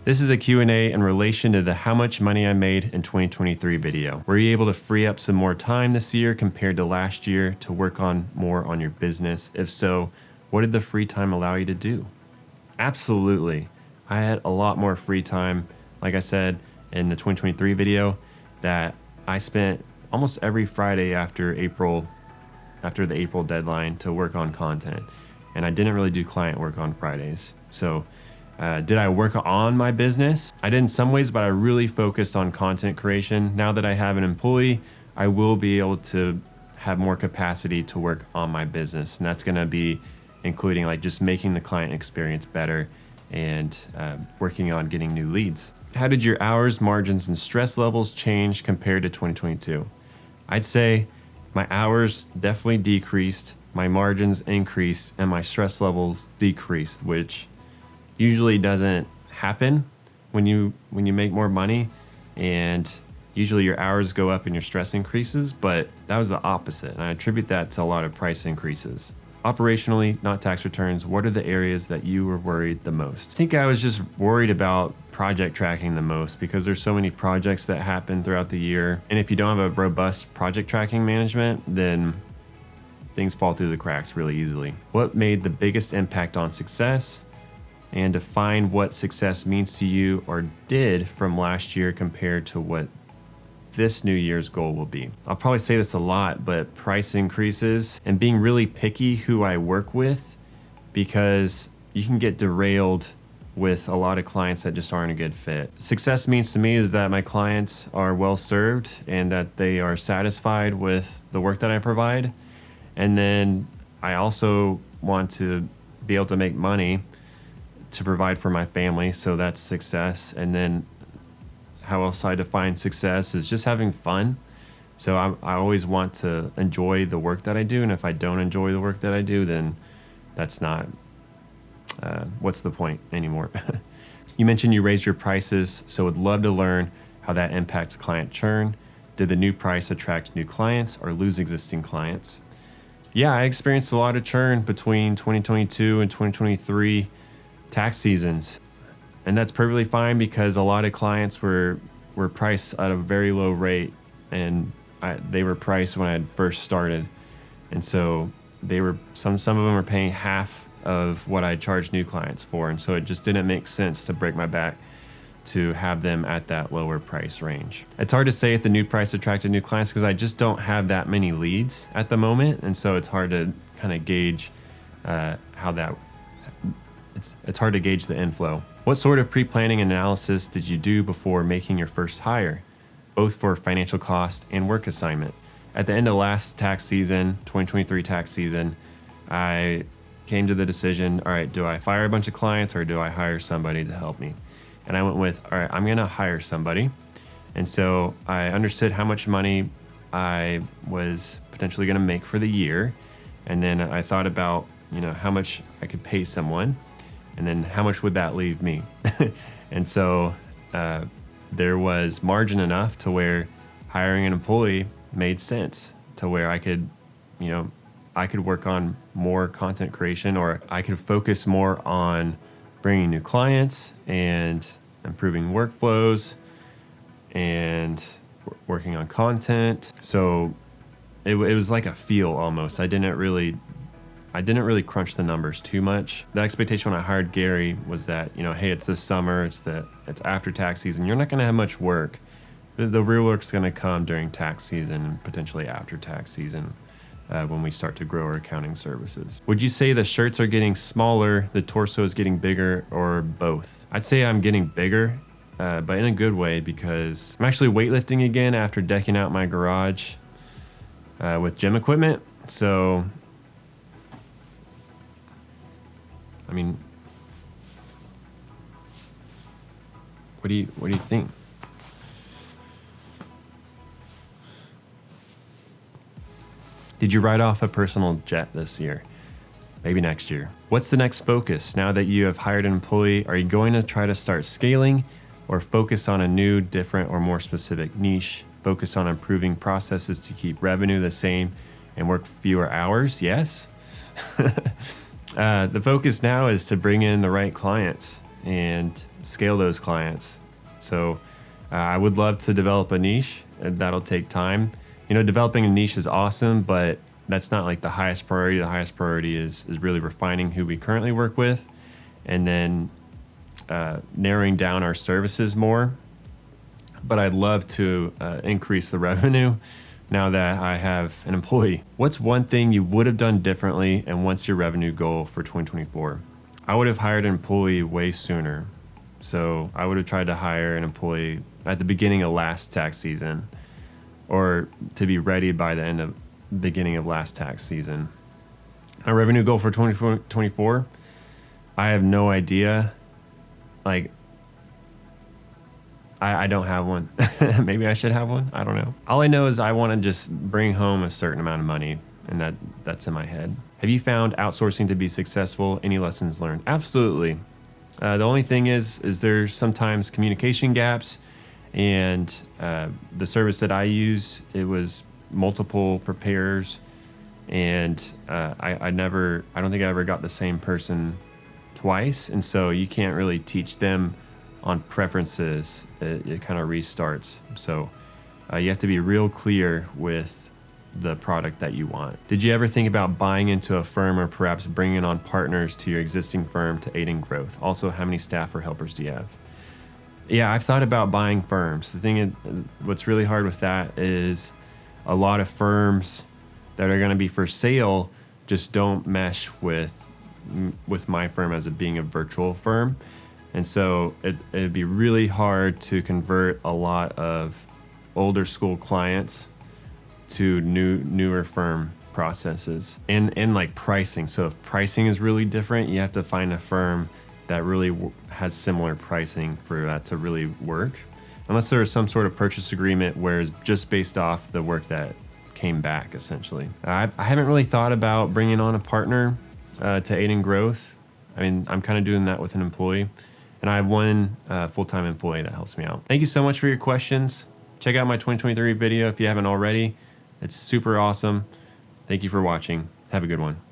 This is a Q&A in relation to the how much money I made in 2023 video. Were you able to free up some more time this year compared to last year to work on more on your business? If so, what did the free time allow you to do? Absolutely. I had a lot more free time, like I said in the 2023 video, that I spent almost every Friday after the April deadline to work on content. And I didn't really do client work on Fridays. So did I work on my business? I did in some ways, but I really focused on content creation. Now that I have an employee, I will be able to have more capacity to work on my business. And that's gonna be including like just making the client experience better and working on getting new leads. How did your hours, margins, and stress levels change compared to 2022? I'd say my hours definitely decreased, my margins increased, and my stress levels decreased, which usually doesn't happen when you make more money, and usually your hours go up and your stress increases, but that was the opposite, and I attribute that to a lot of price increases. Operationally, not tax returns, what are the areas that you were worried the most? I think I was just worried about project tracking the most because there's so many projects that happen throughout the year, and if you don't have a robust project tracking management, then things fall through the cracks really easily. What made the biggest impact on success? And define what success means to you or did from last year compared to what this new year's goal will be. I'll probably say this a lot, but price increases and being really picky who I work with, because you can get derailed with a lot of clients that just aren't a good fit. Success means to me is that my clients are well served and that they are satisfied with the work that I provide. And then I also want to be able to make money to provide for my family, so that's success. And then how else I define success is just having fun. So I always want to enjoy the work that I do, and if I don't enjoy the work that I do, then that's not, what's the point anymore? You mentioned you raised your prices, so would love to learn how that impacts client churn. Did the new price attract new clients or lose existing clients? Yeah, I experienced a lot of churn between 2022 and 2023 tax seasons, and that's perfectly fine because a lot of clients were priced at a very low rate, and they were priced when I had first started, and so they were some of them were paying half of what I charged new clients for, and so it just didn't make sense to break my back to have them at that lower price range. It's hard to say if the new price attracted new clients because I just don't have that many leads at the moment, and so it's hard to kind of gauge how that. It's hard to gauge the inflow. What sort of pre-planning analysis did you do before making your first hire, both for financial cost and work assignment? At the end of last tax season, 2023 tax season, I came to the decision, all right, do I fire a bunch of clients or do I hire somebody to help me? And I went with, all right, I'm gonna hire somebody. And so I understood how much money I was potentially gonna make for the year. And then I thought about, how much I could pay someone. And then how much would that leave me? And so there was margin enough to where hiring an employee made sense, to where I could work on more content creation, or I could focus more on bringing new clients and improving workflows and working on content. So it was like a feel almost. I didn't really crunch the numbers too much. The expectation when I hired Gary was that, hey, it's this summer, it's after tax season, you're not gonna have much work. The real work's gonna come during tax season and potentially after tax season when we start to grow our accounting services. Would you say the shirts are getting smaller, the torso is getting bigger, or both? I'd say I'm getting bigger, but in a good way, because I'm actually weightlifting again after decking out my garage with gym equipment. So I mean, what do you think? Did you write off a personal jet this year? Maybe next year. What's the next focus? Now that you have hired an employee, are you going to try to start scaling or focus on a new, different, or more specific niche? Focus on improving processes to keep revenue the same and work fewer hours? Yes. The focus now is to bring in the right clients and scale those clients. So I would love to develop a niche, and that'll take time. Developing a niche is awesome, but that's not like the highest priority. The highest priority is really refining who we currently work with, and then narrowing down our services more. But I'd love to increase the revenue now that I have an employee. What's one thing you would have done differently, and what's your revenue goal for 2024? I would have hired an employee way sooner. So I would have tried to hire an employee at the beginning of last tax season, or to be ready by the beginning of last tax season. My revenue goal for 2024, I have no idea. Like, I don't have one. Maybe I should have one. I don't know. All I know is I want to just bring home a certain amount of money, and that's in my head. Have you found outsourcing to be successful? Any lessons learned? Absolutely. The only thing is there's sometimes communication gaps, and the service that I used, it was multiple preparers, and I don't think I ever got the same person twice, and so you can't really teach them on preferences. It kind of restarts. So you have to be real clear with the product that you want. Did you ever think about buying into a firm, or perhaps bringing on partners to your existing firm to aid in growth? Also, how many staff or helpers do you have? Yeah, I've thought about buying firms. The thing is, what's really hard with that is a lot of firms that are going to be for sale just don't mesh with my firm as it being a virtual firm. And so it'd be really hard to convert a lot of older school clients to newer firm processes and like pricing. So if pricing is really different, you have to find a firm that really has similar pricing for that to really work. Unless there is some sort of purchase agreement where it's just based off the work that came back, essentially. I haven't really thought about bringing on a partner to aid in growth. I mean, I'm kind of doing that with an employee. And I have one full-time employee that helps me out. Thank you so much for your questions. Check out my 2023 video if you haven't already. It's super awesome. Thank you for watching. Have a good one.